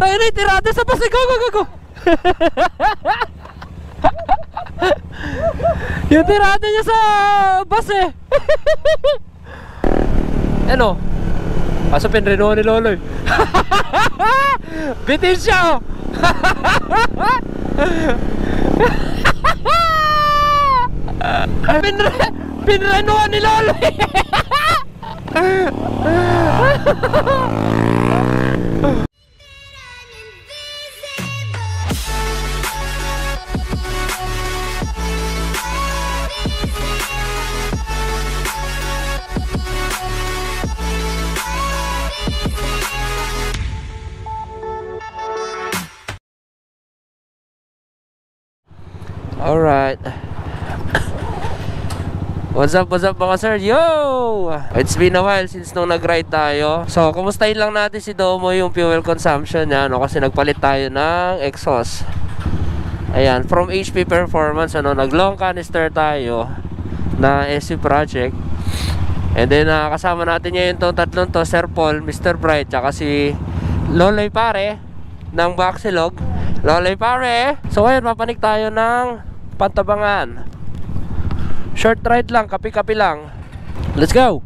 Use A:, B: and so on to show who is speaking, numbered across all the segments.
A: Tayo na itirado sa bus. Go, go, go, go. Yung tirada niya sa bus eh. Ano? Pasapin rin ni Loloy. Bitin siya oh. Pinrenuhan ni Loloy. Alright. What's up mga sir? Yo! It's been a while since nung nag-ride tayo. So, kumustahin lang natin si Domo yung fuel consumption niya, no? Kasi nagpalit tayo ng exhaust. Ayan, from HP Performance, ano, nag-long canister tayo na SC Project. And then, kasama natin ngayon itong tatlong to, Sir Paul, Mr. Bright, tsaka si Loloy Pare ng Baxilog. Loloy Pare! So, ngayon, papanik tayo ng Pantabangan. Short ride lang, kapi-kapi lang. Let's go!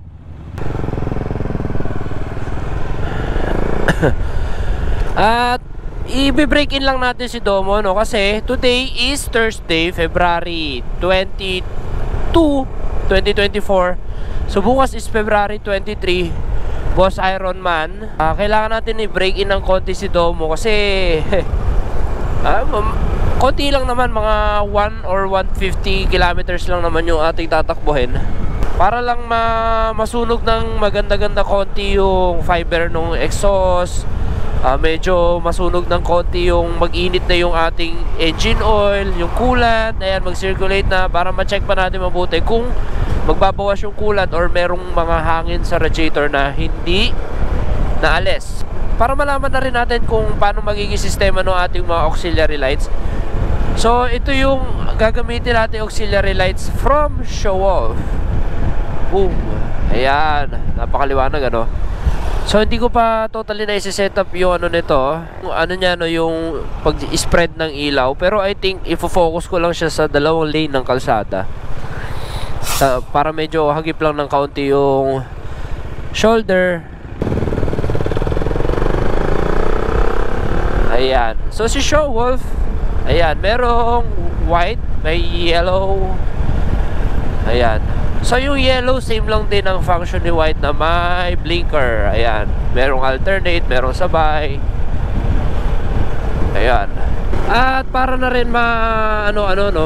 A: At i-break in lang natin si Domo, no? Kasi today is Thursday, February 22, 2024. So bukas is February 23, Boss Ironman. Kailangan natin i-break in ng konti si Domo kasi konti lang naman, mga 1 or 150 kilometers lang naman yung ating tatakbuhin. Para lang masunog ng maganda-ganda konti yung fiber ng exhaust. Medyo masunog ng konti yung mag-init na yung ating engine oil, yung coolant. Ayan, mag-circulate na para ma-check pa natin mabuti kung magbabawas yung coolant or merong mga hangin sa radiator na hindi naalis. Para malaman na rin natin kung paano magiging sistema ng ating mga auxiliary lights. So, ito yung gagamitin natin auxiliary lights from Showolf. Boom. Ayan. Napakaliwanag, ano? So, hindi ko pa totally na isi-set up yung ano nito. Ano niya, no, yung pag-spread ng ilaw. Pero I think, ifo-focus ko lang siya sa dalawang lane ng kalsada. Para medyo hagip lang ng kaunti yung shoulder. Ayan. So, si Showolf, ayan, merong white, may yellow. Ayan. So yung yellow, same lang din ang function ni white na may blinker. Ayan. Merong alternate, merong sabay. Ayan. At para na rin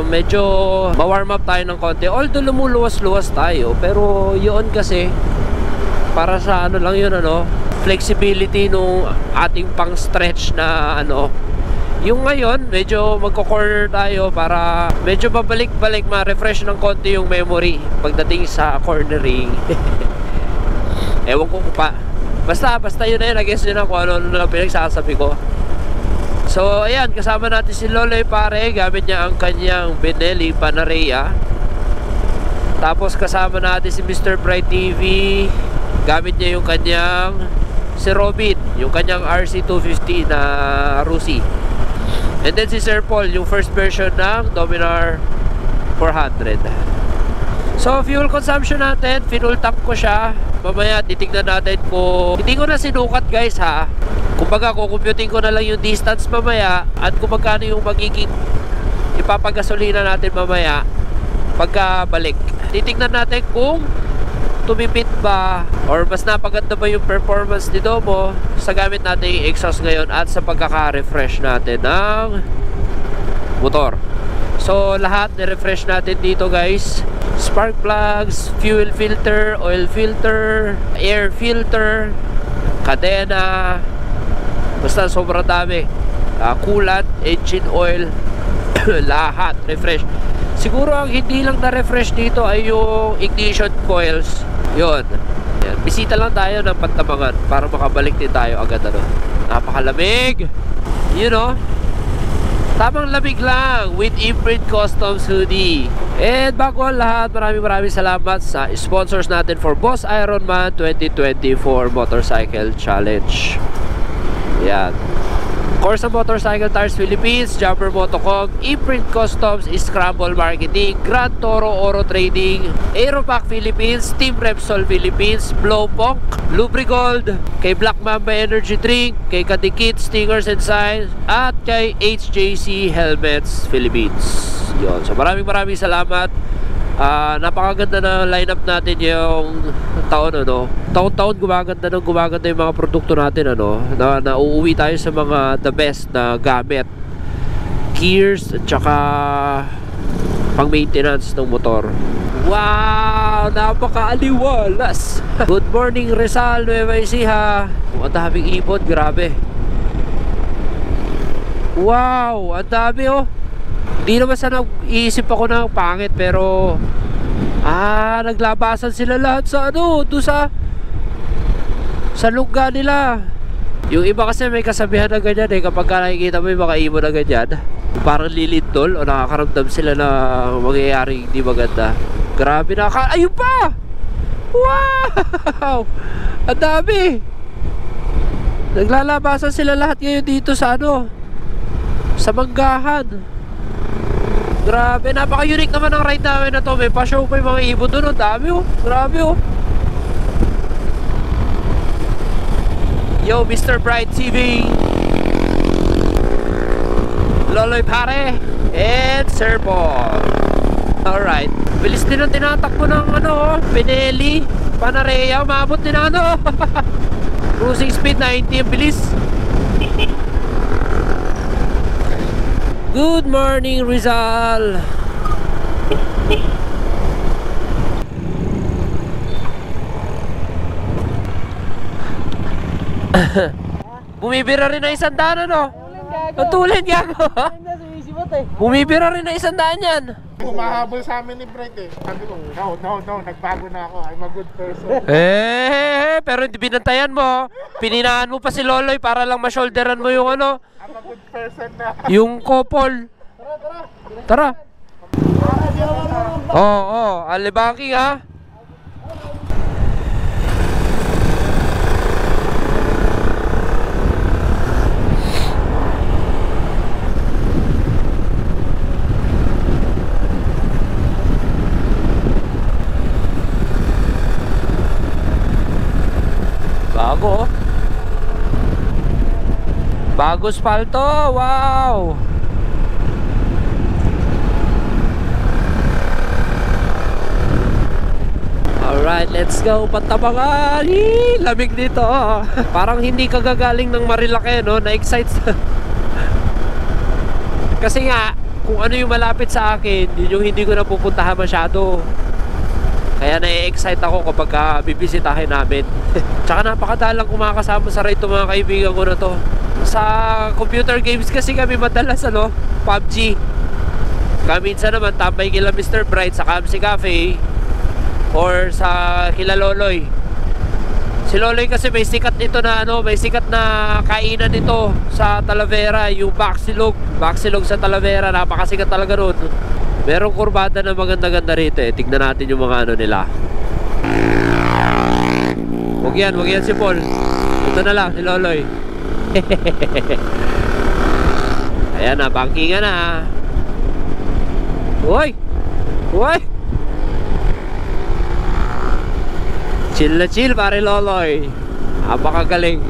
A: medyo ma-warm up tayo ng konti. Although lumuluwas-luwas tayo, pero yun kasi para sa lang yun, flexibility nung ating pang-stretch na yung ngayon, medyo magko-corner tayo para medyo babalik-balik, ma-refresh ng konti yung memory pagdating sa cornering. Ewan ko pa. Basta yun na yun. I guess yun na kung ano lang pinagsasabi ko. So, ayan, kasama natin si Loloy Pare. Gamit niya ang kanyang Benelli Panarea. Tapos kasama natin si Mr. Bright TV. Gamit niya yung kanyang si Robin, yung kanyang RC250 na Rusi. And then si Sir Paul, yung first version ng Dominar 400. So, fuel consumption natin, fuel tank ko siya. Mamaya, titignan natin kung hindi ko na sinukat, guys, ha. Kumbaga, kukumputing ko na lang yung distance mamaya at kung magkano yung magiging ipapagasolina natin mamaya pagkabalik. Titignan natin kung tumipid ba or mas napaganda ba yung performance ni Domo sa gamit natin yung exhaust ngayon at sa pagkaka-refresh natin ng motor. So lahat ni-refresh natin dito, guys. Spark plugs, fuel filter, oil filter, air filter, kadena, basta sobrang dami. Coolant, engine oil, lahat refresh. Siguro ang hindi lang na-refresh dito ay yung ignition coils. Yun. Yan. Bisita lang tayo ng Pantabangan para makabalik din tayo agad, napakalamig. You know, tamang lamig lang with Imprint Customs hoodie. And bago ang lahat, maraming salamat sa sponsors natin for Boss Ironman 2024 Motorcycle Challenge. Yan. Corsa Motorcycle Tires Philippines, Jumper Motocog, Imprint Customs, Scramble Marketing, Grand Toro Oro Trading, Aeropack Philippines, Team Repsol Philippines, Blowpong, Lubrigold, kay Black Mamba Energy Drink, kay Kadikit Stickers and Signs, at kay HJC Helmets Philippines. Yun. So maraming salamat. Napakaganda na lineup natin yung taon, ano. Taon-taon gumaganda yung mga produkto natin, ano, na nauuwi tayo sa mga the best na gamit, gears at saka pang maintenance ng motor. Wow, napakaaliwalas. Good morning Rizal, Nueva Ecija. Ang daming ipon, grabe. Wow, ang dami, oh. Hindi naman sa nag-iisip ako ng pangit, pero naglabasan sila lahat sa ano, doon sa lungga nila. Yung iba kasi may kasabihan na ganyan eh, kapag nakikita mo yung mga ibon na ganyan, parang lilindol o nakakaramdam sila na mangyayari hindi maganda. Grabe na, ayun pa! Wow! Ang dami! Naglalabasan sila lahat ngayon dito sa ano, sa manggahan. Grabe, napaka-unique naman ang ride namin na to. May pa-show pa yung mga ibon doon. Ang dami, oh. Grabe, oh. Yo, Mr. Bright TV, Loloy Pare, and Sir Paul. Alright. Bilis din ang tinatakbo ng ano, Pinelli, Panarea. Umabot din ang ano. Cruising speed 90, ang bilis. Good morning Rizal. Bumibira rin na 100, ano? Tutulin gago. Bumibira rin na 100 yan.
B: Humahabol sa amin ni Bright eh. Sabi ko, no, nagbago na ako. I'm a good person.
A: Pero hindi binantayan mo. Pininaan mo pa si Loloy para lang ma-shoulderan mo yung ano,
B: I'm a good person na.
A: yung couple. Tara. Oo, alibanking ha. Bago. Bago spalto, wow. Alright, let's go. Patabangan. Lamig dito. Parang hindi kagagaling ng Marilake, no? Na-excite. Kasi nga, kung ano yung malapit sa akin, yun yung hindi ko napupuntahan masyado. Kaya na-excite ako kapag bibisitahin namin. Tsaka napakadalang kumakasama sa ride itong mga kaibigan ko na to. Sa computer games kasi kami madalas, ano, PUBG. Minsan naman tambay kila Mr. Bright sa Kamsi Cafe or sa kila Loloy. Si Loloy kasi may sikat nito na ano, may sikat na kainan nito sa Talavera, yung Baksilog sa Talavera, napakasikat talaga nun. Merong kurbada na maganda-ganda rito eh. Tignan natin yung mga ano nila. Huwag yan si Paul. Ito na lang, si Loloy. Ayan na, bankingan na. Uy! Chill na chill, pare Loloy. Napakagaling.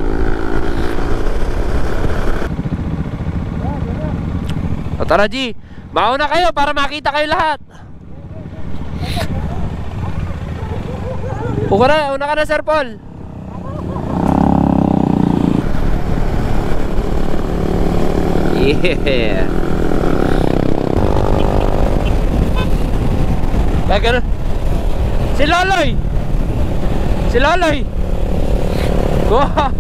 A: O tara G, mauna kayo para makita kayo lahat. Una ka na Sir Paul. Yeah. Ganun. Si Loloy. Wow.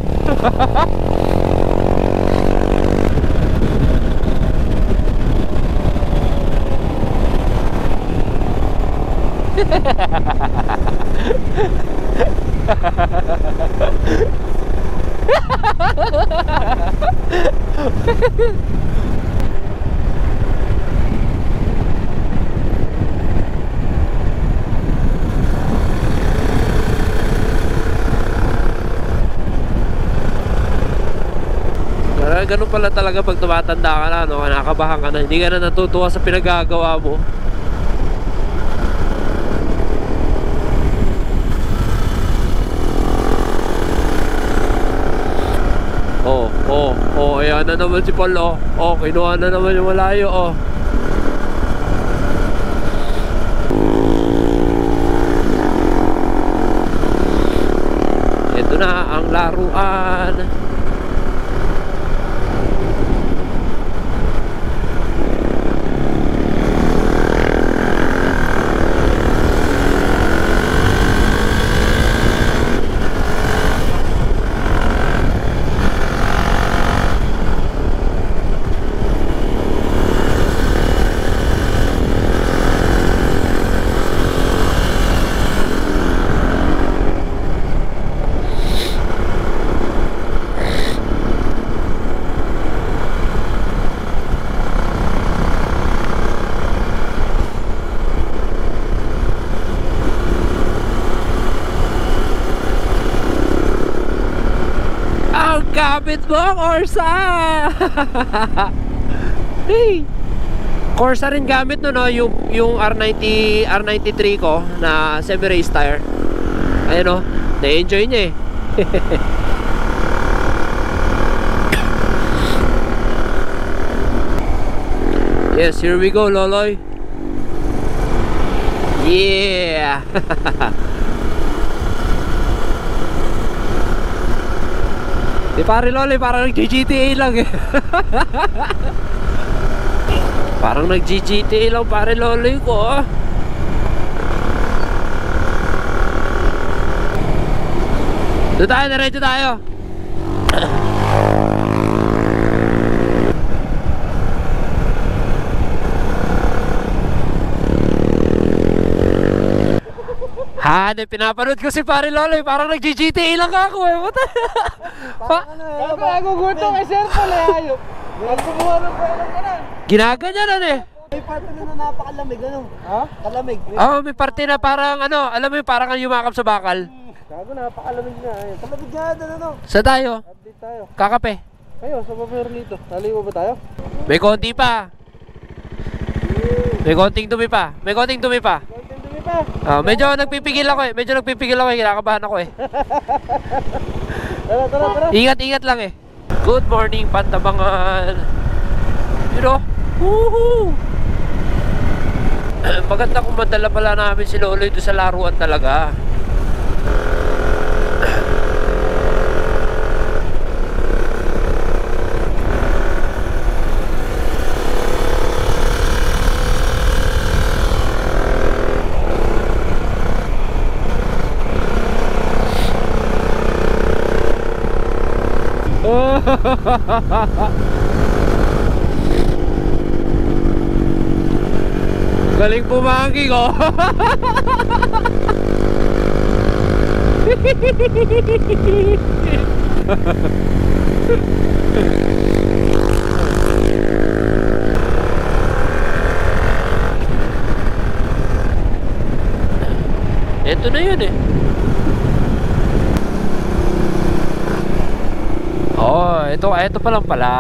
A: Ganun pala talaga pag tumatanda ka na, no? Nakakabahan ka na. Hindi ka na natutuwa sa pinagagawa mo. Ayan na naman si Paul, oh. Kinuha na naman yung malayo, oh. Ito na ang laruan. Kapit mo, Corsa! Hey! Corsa rin gamit no, yung R93 ko na semi-race tire. Ayun, no? Na-enjoy niya eh. Yes, here we go, Loloy. Yeah! Di pare Loloy, parang nag-GTA lang eh. Parang nag-GTA lang pare Loloy ko, oh. Doon tayo, diretso tayo. Ha, pinapanood ko si pare Loloy, parang nag-GTA lang ako eh.
C: Naguguto kay Sir Paul eh, ayop. Nagkumuha ng pera ka na.
A: Ginaganyan eh.
C: May parte na napakalamig, ano? Ha? Kalamig.
A: May parte na parang ano, alam mo yung parang yumakap sa bakal.
C: Gago, napakalamig na. Kalamig nga doon, ano?
A: Sa tayo?
C: Update tayo.
A: Kakape.
C: Kayo, sa meron dito. Naliwa ba tayo?
A: May konti pa. May konting dumi pa. May konting dumi pa.
C: Konting dumi pa.
A: Medyo nagpipigil ako eh. Kinakabahan ako eh.
C: Tara.
A: Ingat lang eh. Good morning, Pantabangan. You know? Woohoo! Maganda kung madala pala namin si Loloy doon sa laruan talaga. Galing pumangking, oh. Ito na yun eh. Oh, ito pa lang pala.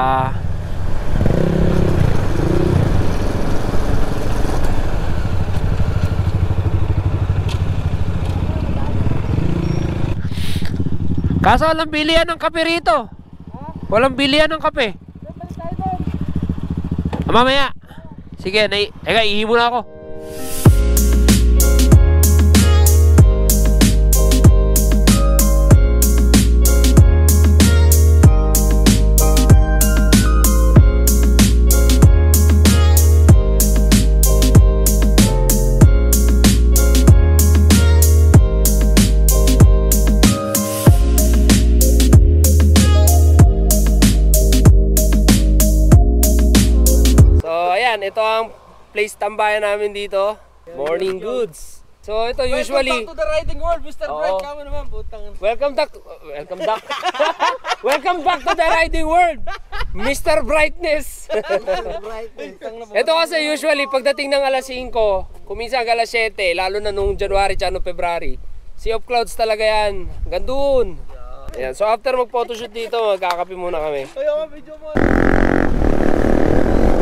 A: Kaso walang bilihan ng kape rito. Walang bilihan ng kape. Mamaya. Sige, ihi muna ako. Ito ang place tambayan namin dito. Morning Goods. So ito usually
C: welcome back to the riding world, Mr. Bright. Kamo naman, putang.
A: Welcome back to the riding world, Mr. Brightness. Ito kasi usually pagdating ng alas 5, kuminsan alas 7, lalo na nung January tsaka February, sea of clouds talaga yan. Gandun. Ayan, so after mag-photoshoot dito, magkakape muna kami.
C: Ayaw ka, video mo.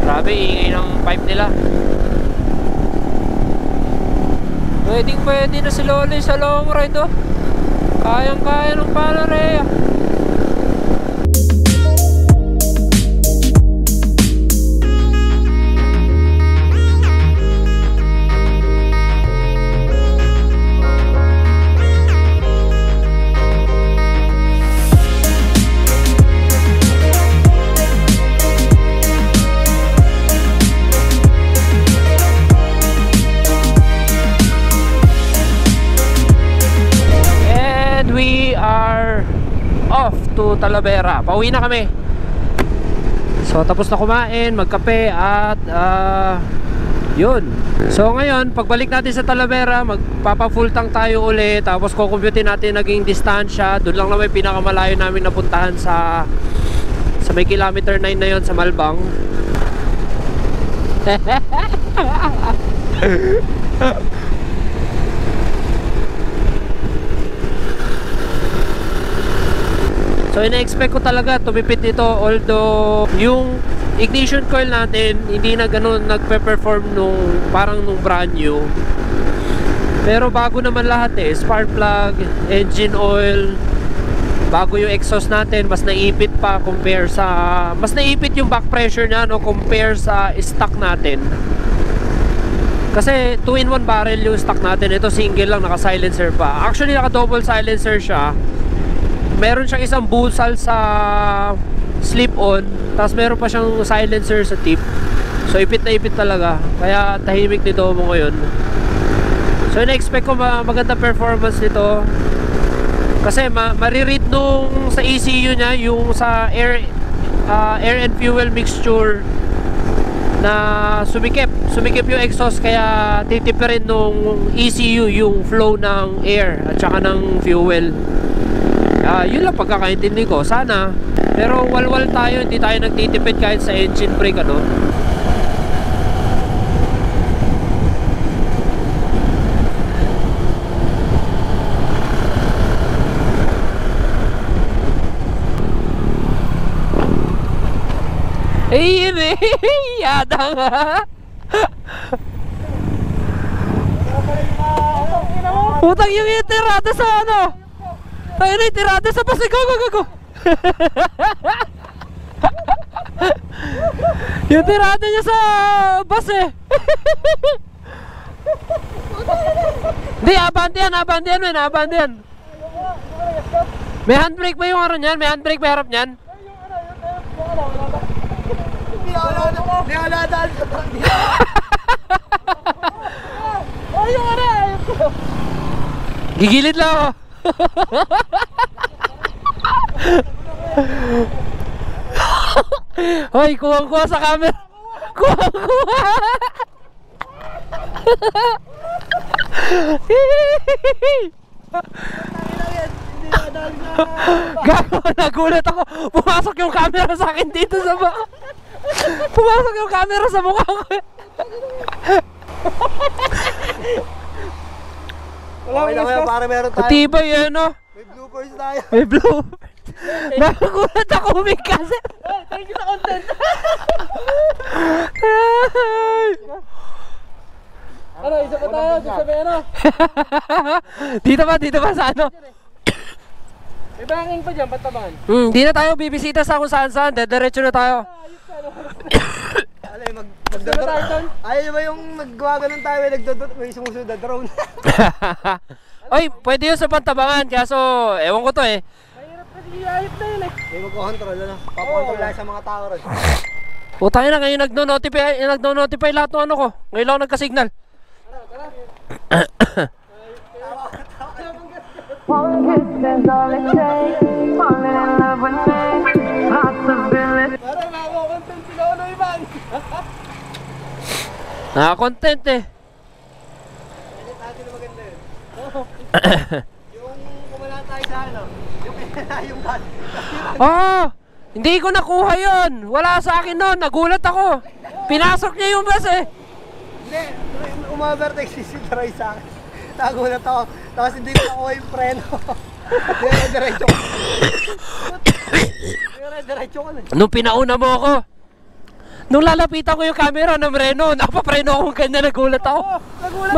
A: Grabe, ingay ng pipe nila. Pwede na si Loli sa long ride, oh. Kayang-kaya ng Panarea. To Talavera. Pauwi na kami. So tapos na kumain, magkape at yun. So ngayon, pagbalik natin sa Talavera, magpapa full tank tayo ulit. Tapos kukumputin natin naging distansya. Doon lang naman pinakamalayo namin napuntahan sa may kilometer 9 na yon sa Malbang. So ina-expect ko talaga tumipid ito, although yung ignition coil natin hindi na ganun nagpe-perform parang nung brand new. Pero bago naman lahat spark plug, engine oil, bago yung exhaust natin, mas naipit pa compare sa, mas naipit yung back pressure niya no compare sa stock natin. Kasi 2-in-1 barrel yung stock natin, ito single lang, naka silencer pa. Actually naka double silencer siya. Meron siyang isang busal sa slip-on, tapos meron pa siyang silencer sa tip. So ipit na ipit talaga. Kaya tahimik nito mo ngayon. So ina-expect ko maganda performance nito. Kasi mariread nung sa ECU niya, yung sa air and fuel mixture na sumikip yung exhaust, kaya titipirin nung ECU yung flow ng air at saka ng fuel. Yun lang pagkakaintindi ko, sana. Pero walwal tayo, hindi tayo nagtitipid kahit sa engine brake, ano. Eh, yun eh, yada nga. Putang yung itirada sa ano. Tayo na itirada sa bus. Go. Yung tirada niya sa bus eh. Hindi, abante yan. May handbrake ba yung araw niyan? May handbrake ba harap niyan?
C: Hindi ako nadaan. Ayun na.
A: Gigilid lang ako. Hoy, kuha sa camera. Kuha. Gago, nagulat ako. Pumasok yung camera sa akin dito sa baka. Pumasok yung camera sa mukha ko.
C: Okay lang yan, para meron tayo.
A: Matibay yan, no?
C: May bloopers tayo.
A: May bloopers. Nagulat ako, may kasi.
C: Thank you sa content. Ano, isa pa tayo? Sabi ano?
A: Dito ba sa ano?
C: May banging pa dyan, pantabangan.
A: Di na tayo bibisita sa kung saan. Diretso na tayo.
C: Alay, ayaw nyo ba yung naggawa ganun tayo, may sumusunod na drone?
A: Oy, pwede yun sa pantabangan, kaso ewan ko to eh.
C: Mahirap kasi ayip na yun eh. May magkocontrol ano? Papakontrol lang sa mga tao rin.
A: Putangin na, ngayon nagno-notify lahat ng ano ko. Ngayon lang nagka-signal.
D: One kiss is all it takes. Falling in love with me. Possibility.
C: Parang nakakontent sila ano Ivan.
A: Naka-content eh.
C: Edit natin na maganda yun. Yung kumala tayo sa ano, yung bus.
A: Hindi ko nakuha yun. Wala sa akin nun. Nagulat ako. Pinasok niya yung bus eh.
C: Hindi, umavertex si Troy sa akin. Nagulat ako. Tapos hindi ko nakuha yung preno. Dire-diretso ka. Dire-diretso ka na.
A: Nung pinauna mo ako, nung lalapitan ko yung camera ng Reno, napapreno akong ganyan, nagulat ako.
C: Nagulat.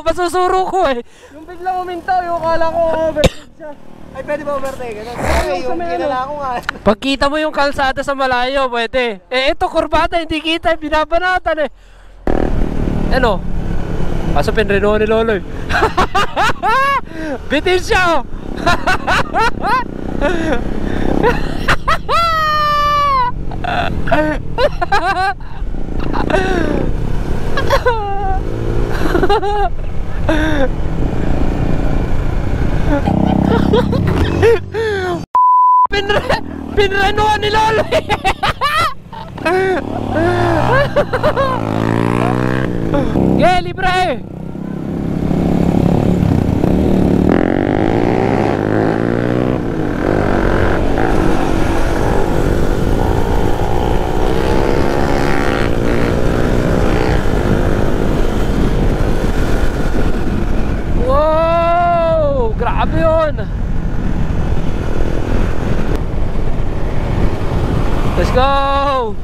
A: Masusuro ko eh.
C: Yung biglang umintaw, yung akala ko overtake siya. Ay, pwede ba overtake? Ay, yung kinala ko nga.
A: Pagkita mo yung kalsada sa malayo, pwede. Eh, ito, kurbata, hindi kita, binabanatan eh. Ano? Pasapin Reno ni Loloy. Bitin siya oh. Pinrenuhan ni Loloy. Yeah, libre. Wow, grabe yun. Let's go.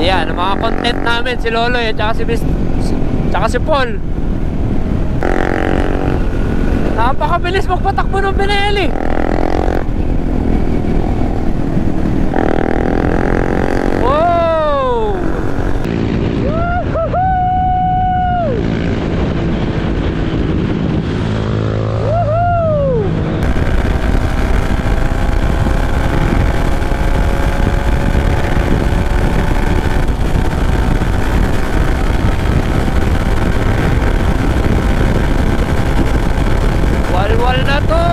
A: Ayan, ang mga content namin si Loloy at saka si Paul. Napakabilis magpatakbo ng Benelli. Wow! Walwal na to.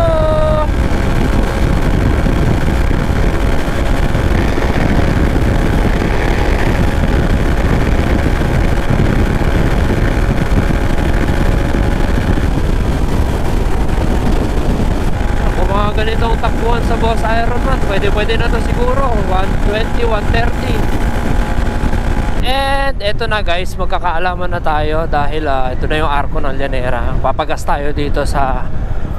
A: Kung mga ganitong takbuhan sa Boss Ironman, pwede na to siguro 120, 130. And eto na guys, magkakaalaman na tayo dahil ito na yung arko ng Llanera. Papagas tayo dito sa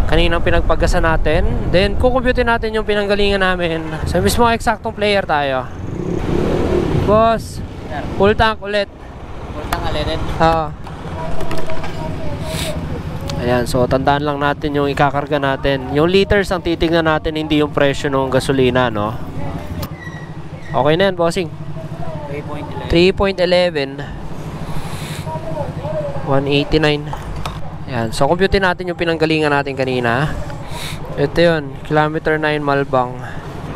A: kaninang pinagpagasan natin. Then kukumpute natin yung pinanggalingan namin. Sa mismo eksaktong player tayo. Boss, full tank ulit.
C: Full tank ulit?
A: Ayan, so tandaan lang natin yung ikakarga natin. Yung liters ang titignan natin, hindi yung presyo ng gasolina, no? Okay na yan, bossing. 3.11 189. Yan, so compute natin yung pinanggalingan natin kanina. Ito yun, kilometer 9 Malbang.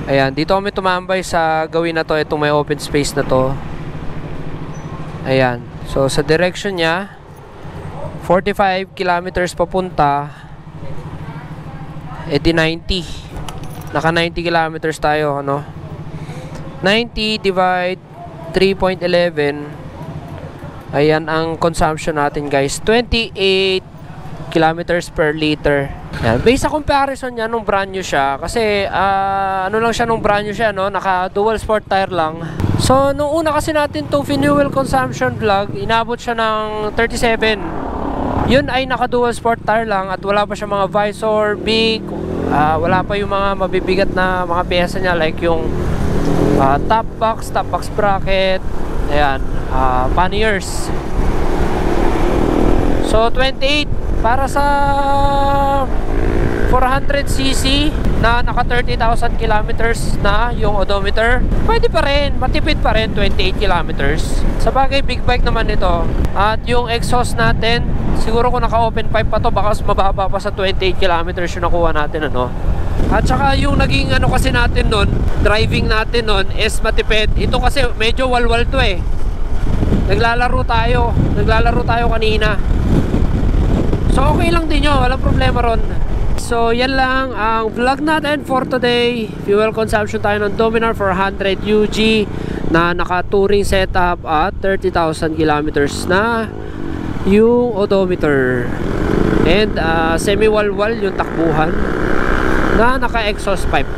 A: Ayan, dito kami tumambay sa gawin na to, itong may open space na to. Ayan, so sa direction nya 45 kilometers papunta, edi 90. Naka 90 kilometers tayo, ano? 90 divide 3.11. Ayan ang consumption natin guys, 28 kilometers per liter. Yan. Based sa comparison niya nung brand new siya, kasi ano lang siya nung brand new siya, no? Naka dual sport tire lang. So nung una kasi natin tong fuel consumption vlog, inabot siya ng 37. Yun ay naka dual sport tire lang at wala pa siya mga visor, big, wala pa yung mga mabibigat na mga pyesa niya like yung top box bracket, ayan, panniers. So 28 para sa 400cc na naka 30,000 kilometers na yung odometer, pwede pa rin, matipid pa rin 28 kilometers. Sa bagay big bike naman ito. At yung exhaust natin, siguro kung naka open pipe pa to, baka mababa pa sa 28 kilometers yung nakuha natin, ano. At saka yung naging ano kasi natin nun, driving natin nun is matipid. Ito kasi medyo walwal to eh. Naglalaro tayo kanina. So okay lang din yun, walang problema ron. So yan lang ang vlog natin for today. Fuel consumption tayo ng Dominar 400 UG na naka-touring setup at 30,000 kilometers na yung odometer. And semi-walwal yung takbuhan na naka-exhaust pipe.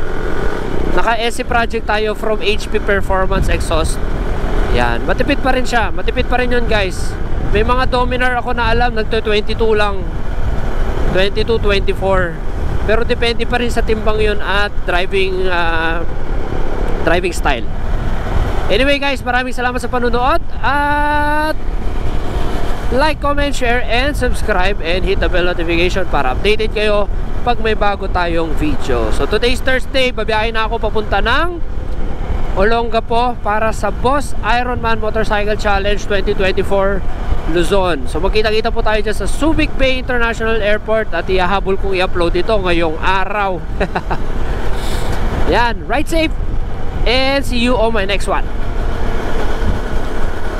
A: Naka SC project tayo from HP Performance Exhaust. Yan, matipid pa rin siya. Matipid pa rin yun guys. May mga Dominar ako na alam, nagto-22 lang. 22, 24. Pero depende pa rin sa timbang yun at driving style. Anyway guys, maraming salamat sa panunood. At like, comment, share, and subscribe. And hit the bell notification para updated kayo pag may bago tayong video. So today's Thursday, babiyahin na ako papunta ng Olongapo para sa Boss Ironman Motorcycle Challenge 2024 Luzon. So magkita-kita po tayo dyan sa Subic Bay International Airport at ihahabol kong i-upload ito ngayong araw. Yan, ride safe and see you on my next one.